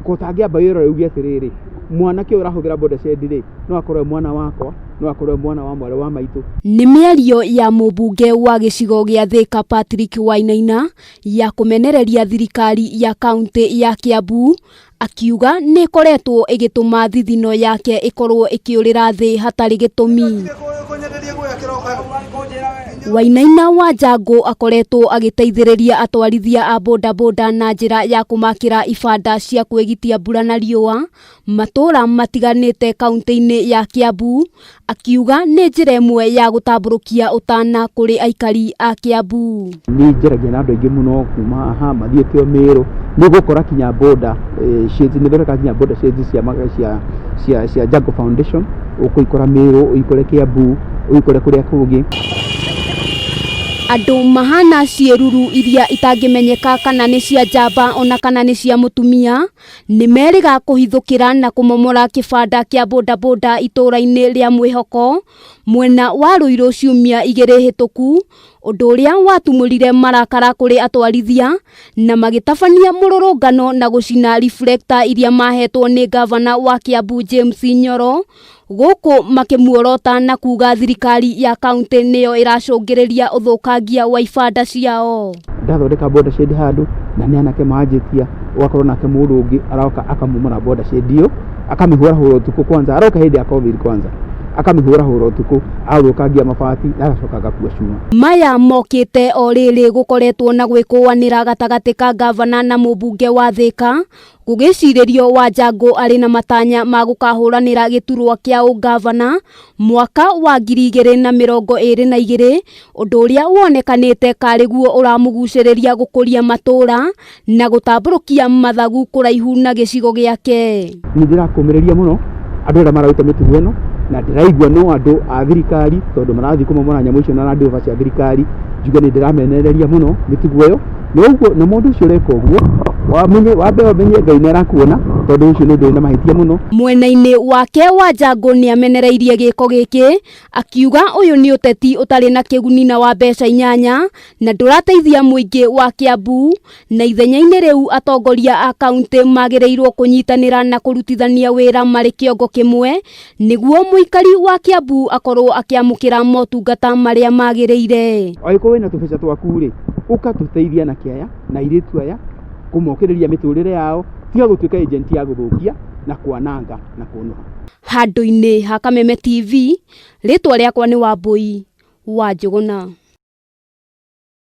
Kotangia bayero ugia tiriri mwanake urahuthira boda shed no akorwe mwana wakwa no akorwe mwana wa mwale wa maitu. Ni mĩario ya mũmbunge wa gĩcigo gĩa Thika Patrick Wainaina ya kũmenereria thirikari ya kaunti ya Kiambu, akiuga nĩ koretwo ĩgĩtũma thithino yake ĩkorwo ĩkĩũrĩra thĩ hatarĩ gĩtũmi. Wainaina wa Jango akoretwo agĩteithĩrĩria atwarithia a bodaboda na njĩra ya kũmakĩra ibanda cia kwĩgitia mbura na riũa matũra matiganĩte kaunti-inĩ ya Kiambu, akiuga nĩ njĩra ĩmwe ya gũtambũrũkia ũtana kũrĩ aikari a Kiambu. Nĩ njĩragia na andũ aingĩ mũno kuma haha mathiĩte o Meru nĩ gũkora kinya boda sheds nĩ thondeka kinya boda sheds cia Jango Foundation ũkũikora Meru ũikore Kiambu ũikore kũrĩa kũngĩ. Andũ mahana ciĩruru iria itangĩmenyeka kana nĩ cia njamba ona kana nĩ cia mũtumia nĩ meriga kũhithũkĩra na kũmomora kĩbanda kĩa bodaboda itũra-inĩ rĩa Mwĩhoko mwena wa Ruiru ciumia igĩrĩ hĩtũku, ũndũ ũrĩa watumũrire marakara kũrĩ atwarithia na magĩtabania mũrũrũngano na gũcina reflector iria mahetwo nĩ gavana wa Kiambu James Nyoro, gũkũ makĩmuorota na kuga thirikari ya kaunti nĩyo ĩracũngĩrĩria ũthũkangia wa ibanda ciao. Ndathondeka boda shed handũ na nĩ anake manjĩtia ũgakorwo nake mũndũ ũngĩ aroka akamumora boda shed ĩyo akamĩhũra ũtukũ kwanza, aroka hĩndĩ ya COVID kwanza akamĩhũra ũtukũ agũkangia mabati agacoka agakua cuma. Maya mokĩte o rĩrĩ gũkoretwo na gwĩkũanĩra gatagatĩ ka gavana na mũmbunge wa Thika, gũgĩcirĩrio wa Jango arĩ na matanya ma gũkahũranĩra gĩturwa kĩa ũgavana mwaka wa 2022, ũndũ ũrĩa wonekanĩte karĩguo ũramũgucĩrĩria gũkũria matũra na gũtambũrũkia mathagu kũraihu na gĩcigo gĩake. Nĩ ndĩrakũmĩrĩria mũno andũ arĩa mararuta mĩtugo ĩno na ndĩraigua no andũ a thirikari tondũ marathiĩ kũmomora nyamũ icio na radio cia thirikari, njuge nĩ ndĩramenereria mũno mĩtugo ĩyo na mũndũ ũcio ũreka ũguo wambe ũmenye Ngai nĩ arakuona tondũ ũcio nĩ ũndũ na mahĩtia mũno. Mwena-inĩ wake wa Jango nĩ amenereirie gĩko gĩkĩ, akiuga ũyũ nĩ ũteti ũtarĩ na kĩguni na wa mbeca inyanya na ndũrateithia mũingĩ wa Kiambu, na ithenya-inĩ rĩu atongoria a kaunti magĩrĩirwo kũnyitanĩra na kũrutithania wĩra marĩ kĩongo kĩmwe nĩguo mũikari wa Kiambu akorwo akĩamũkĩra motungata marĩa magĩrĩire. Angĩkorwo wĩna tũbeca twaku rĩ ũkatũteithia na kĩaya na airĩtu aya kũmokĩrĩria mĩtũrĩre yao, tiga gũtuĩka agent ya gũthũkia na kwananga na kũnoha. Handũ-inĩ ha Kameme TV, rĩtwa rĩakwa nĩ Wambui wa Njũgũna.